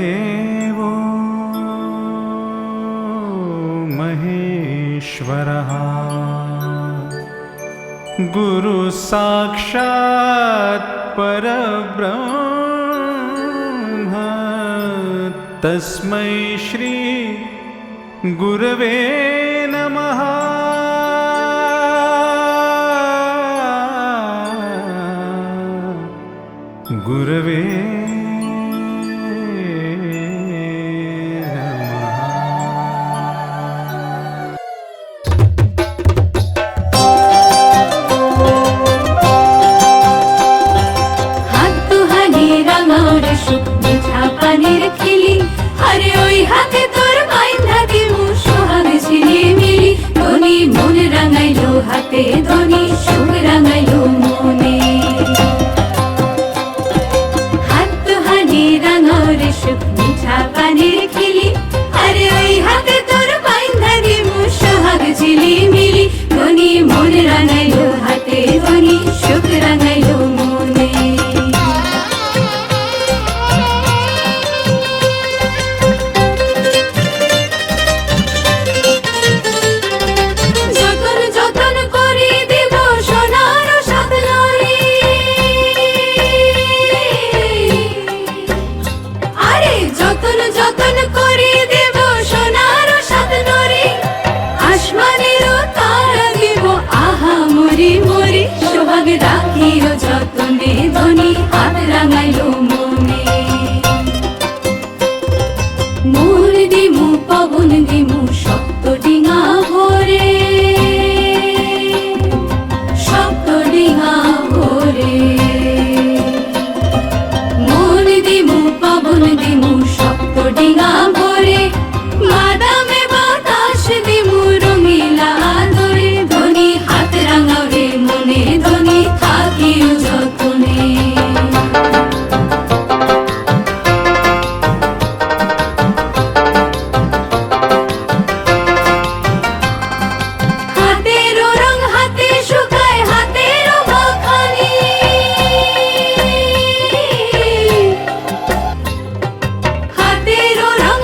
गुरुदेवो महेश्वरः गुरु साक्षात् परब्रह्म तस्मै श्री गुरवे नमः। गुरवे পানির খিলি আরে ওই হাতে তোর বাইন্ধা দিমু সোহাগ ঝিলি মিলি ধনী মন রাঙাইলো হাতে ধনী সুখ রাঙাইলো মনে হাত হানি রাঙারে সুখ মিঠা পানির খিলি আরে ওই হাতে তোর বাইন্ধা দিমু সোহাগ ঝিলি মিলি ধনী মন রাঙাইলো হাতে ধনী সুখ রাঙাইলো মনে। যতন করে দেব সোনার সাত নরে আসমানেরও তারা দেব আহা মরি মরি সোহাগ রাখিও যতনে ধনী হাত রাঙাইলো মনে মোর দিমু পবন দিমু শক্ত ডিঙা ভরে শক্ত ডিঙা ভরে মোর দিমু পবন দিমু ডিঙা ভরে মাদামে বাতাস দিমু রঙিলা ধরে ধনী হাত রাঙাও রে মনে ধনী থাকিও যতনে। হাতেরও রং হাতে শুকায় হাতেরও মাখানি হাতেরও রং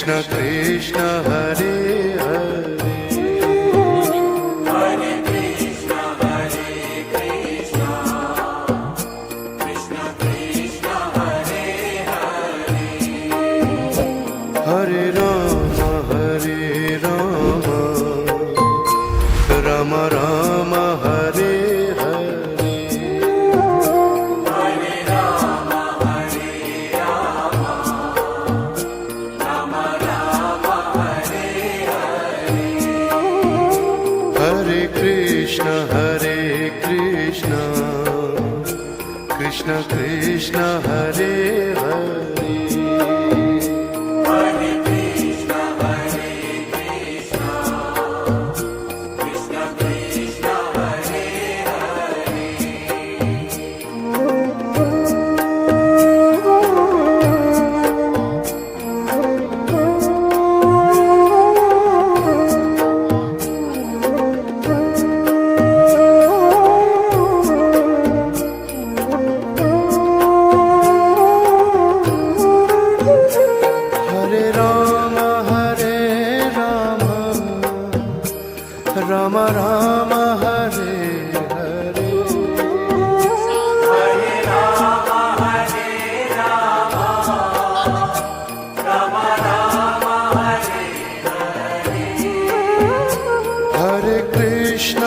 কৃষ্ণ কৃষ্ণ হরে হরে হরে রাম রাম রাম হরে হরে হরে কৃষ্ণ কৃষ্ণ কৃষ্ণ হরে হরে রাম রাম হরে হরে হরে কৃষ্ণ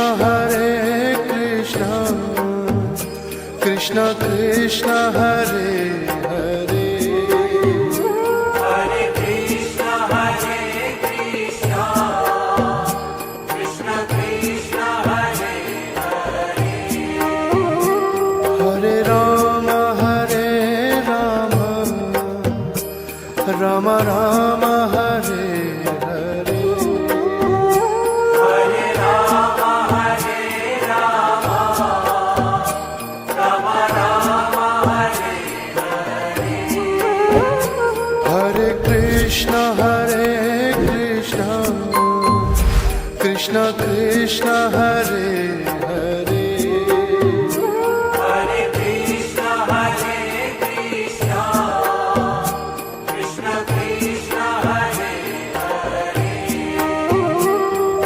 কৃষ্ণ কৃষ্ণ হরে হরে রাম রাম হরে হরে হরে কৃষ্ণ কৃষ্ণ কৃষ্ণ হরে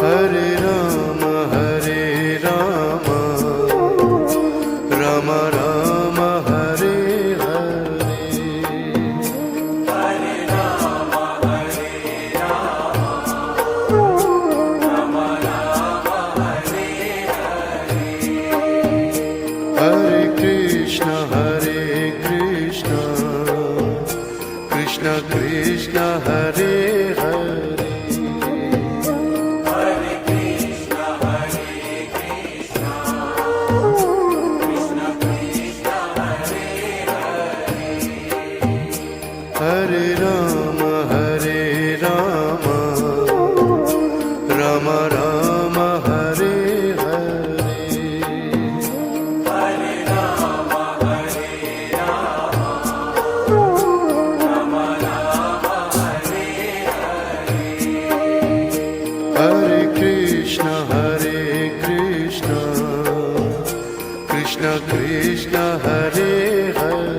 হরে হরে রাম রাম রাম হরে হরে হরে কৃষ্ণ কৃষ্ণ কৃষ্ণ হরে হরে হরে রাম রাম রাম হরে হরে হরে কৃষ্ণ কৃষ্ণ কৃষ্ণ হরে হরে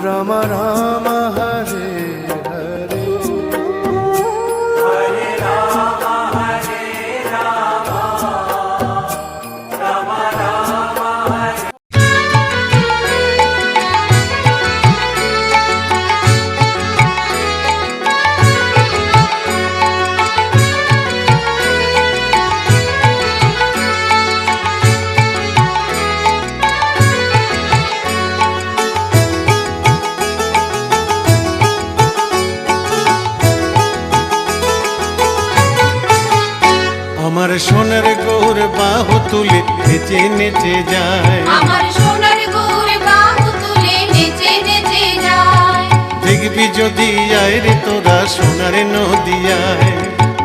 রাম রাম হরে হরে আমার সোনার গৌর বাহু তুলে নেচে নেচে যায় আমার সোনার গো দেখবি যদি আয় রে তোরা সোনার নদিয়ায়,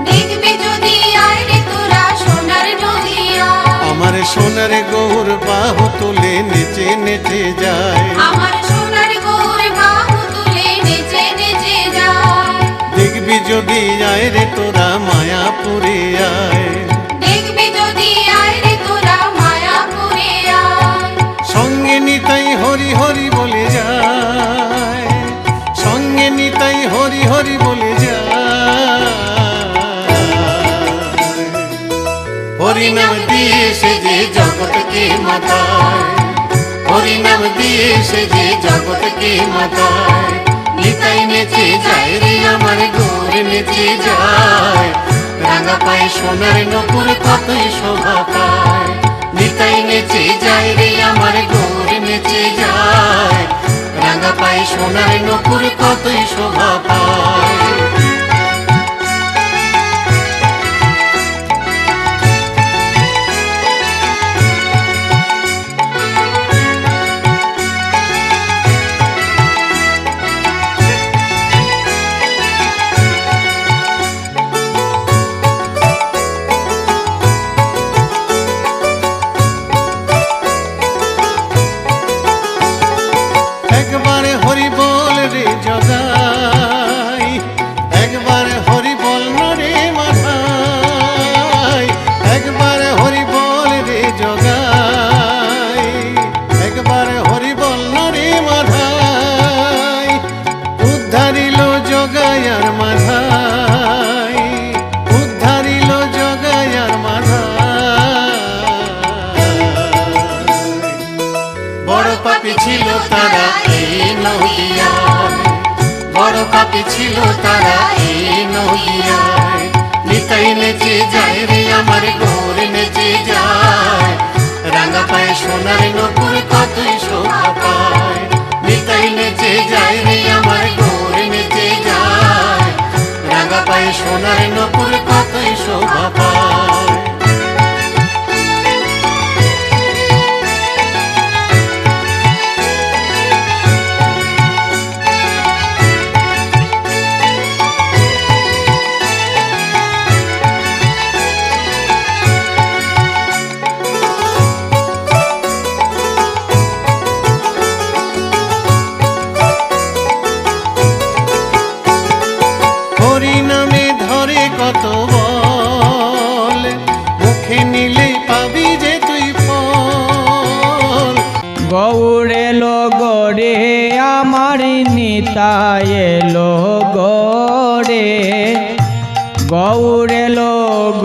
দেখবি যদি আয় রে তোরা সোনার নদিয়া, আমার সোনার গৌর বাহু তুলে নেচে নেচে যায়। আমার সোনার গৌর বাহু তুলে নেচে নেচে যায়। দেখবি যদি আয় রে তোরা মায়াপুরে আয়, দেখবি যদি আয় রে তোরা মায়াপুরে আয়। সঙ্গে নিতাই হরি হরি বলে যায়, সঙ্গে নিতাই হরি হরি বলে যায়। হরি নাম দিয়ে সে যে জগৎকে মাতায়, হরি নাম দিয়ে সে যে জগৎকে মাতায়। নিতাই নেচে যায় রে আমার গৌর নেচে যায়, রাঙা পায়ে সোনার নপুর কতই শোভা পায়। নিতাই নেচে যায় রে আমার গৌর নেচে যায়, রাঙা পায়ে সোনার নপুর কতই শোভা পায়। একবারে হরি বল রে জগাই, একবারে হরি বল রে মাথায়, একবারে হরি বল রে জগাই, একবারে হরি বল রে মাথায়। উদ্ধারিল জগাই আর মাথায়, উদ্ধারিল জগাই আর মাথায়। বড় পাপী ছিল তারা এই নদিয়ায়, বড় পাপী ছিল তারা এই নদিয়ায়। নিতাই নেচে যায় রে আমার গৌর নেচে যায়, রাঙা পায়ে সোনার নপুর কতই শোভা পায়। নিতাই নেচে যায় রে আমার গৌর নেচে যায়, রাঙা পায়ে সোনার নপুর কতই শোভা পায়। হরি নামে ধরে কত বল, মুখে নিলে পাবি যে তুই ফল। গৌর এলো গরে আমার নিতাই এলো গরে, গৌর এলো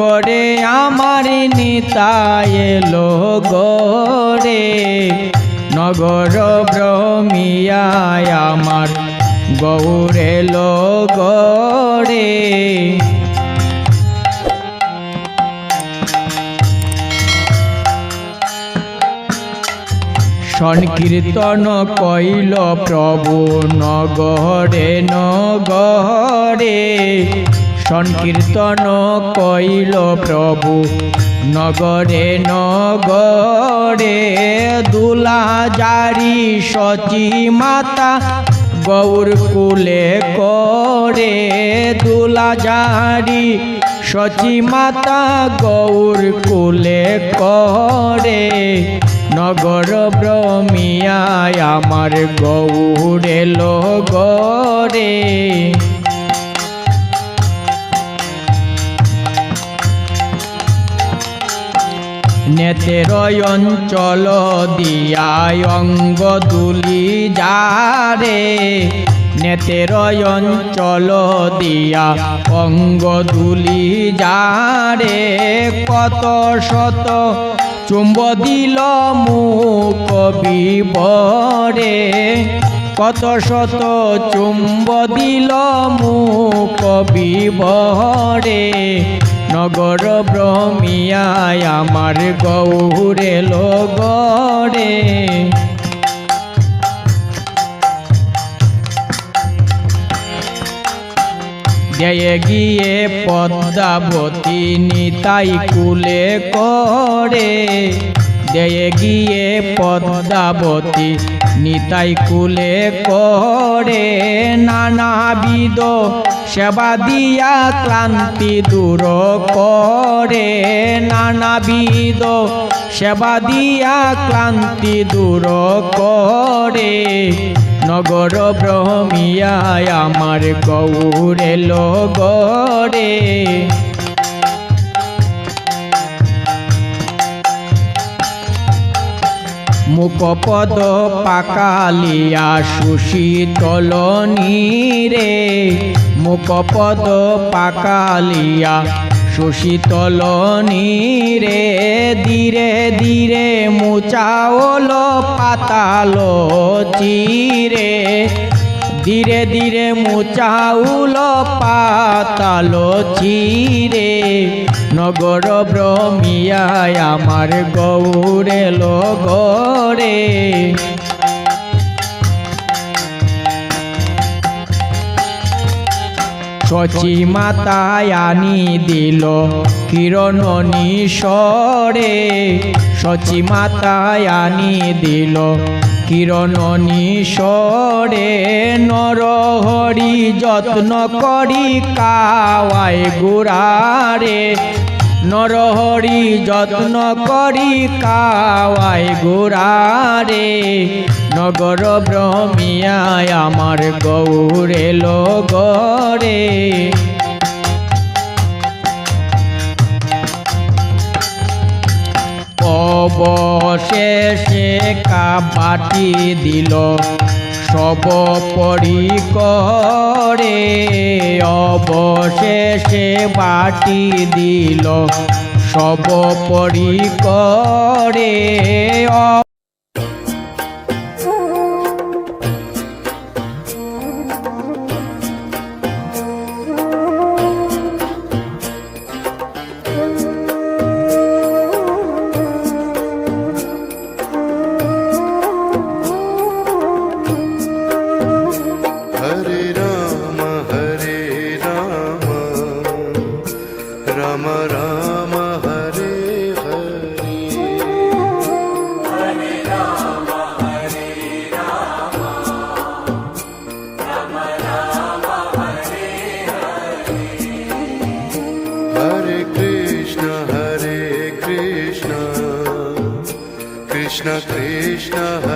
গরে আমার নিতাই এলো গরে। নগর ব্রহ্মিয়ায় আমার গৌর এলো গরে। সংকীর্তন কইল প্রভু নগরে নগরে, সংকীর্তন কইল প্রভু নগরে নগরে। দুলা জারি সচি মাতা গৌর কুলে করে, দুলা জারি সচি মাতা গৌর কুলে করে। নগর ব্রহ্মিয়ায় আমার গৌর এলো গরে। নেতের অঞ্চল দিয়ায় অঙ্গ দুলি যারে, নেতের অঞ্চল দিয়া অঙ্গ দুলি যারে। কত শত চুম্ব দিল মুখ বিবরে, কত শত চুম্ব দিল মুখ বিবরে। নগর ব্রহ্মিয়ায় আমার গৌর এলো গরে। দেয়ে গিয়ে পদ্মাবতী নিতাই কুলে করে, দেয়ে গিয়ে পদ্মাবতী নিতাই কুলে করে নানাবিধ সেবা দিয়া ক্লান্তি দূর করে নানাবিধ সেবা দিয়া ক্লান্তি দূর করে নগর ব্রহ্মিয়ায় আমার গৌরে লগরে মুখপদ পাকালিয়া সুশীতল নীরে মুখপদ পাকালিয়া সুশীতল নীরে ধীরে ধীরে মুচাওল পাতাল চিরে ধীরে ধীরে মুচাউল পাতাল চিরে নগর ব্রহ্মিয়ায় আমার গৌরে লগরে শচী মাতায় আনি দিল কিরণ নিশরে শচী মাতায় আনি দিল কিরণ নিশরে নরহরি যত্ন করি কাওয়ায় গুড়ারে নরহরি যত্ন করি কাওয়ায় গুড়ারে নগর ব্রহ্মিয়ায় আমার গৌরে লগরে অবশেষে কাবাটি দিল সব পরি করে অবশেষে বাটি দিল সব পরি করে राम राम हरे हरे हरे राम राम राम हरे हरे हरे कृष्ण कृष्ण कृष्ण